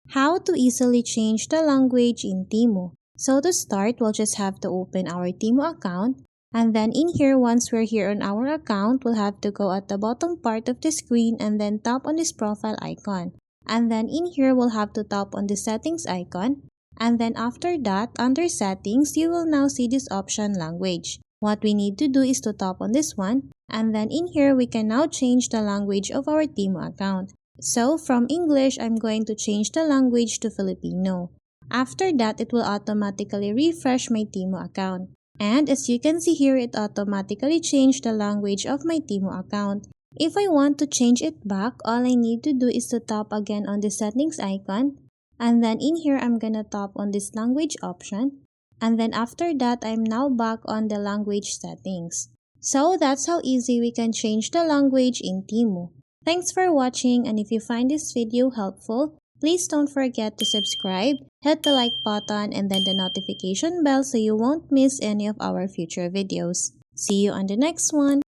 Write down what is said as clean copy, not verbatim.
How to easily change the language in Temu. So to start, we'll just have to open our Temu account. And then in here, once we're here on our account, we'll have to go at the bottom part of the screen and then tap on this profile icon. And then in here, we'll have to tap on the settings icon. And then after that, under settings, you will now see this option language. What we need to do is to tap on this one. And then in here, we can now change the language of our Temu account. So from English, I'm going to change the language to Filipino. After that, it will automatically refresh my Temu account. And as you can see here, it automatically changed the language of my Temu account. If I want to change it back, all I need to do is to tap again on the settings icon. And then in here, I'm gonna tap on this language option. And then after that, I'm now back on the language settings. So that's how easy we can change the language in Temu. Thanks for watching, and if you find this video helpful, please don't forget to subscribe, hit the like button, and then the notification bell so you won't miss any of our future videos. See you on the next one!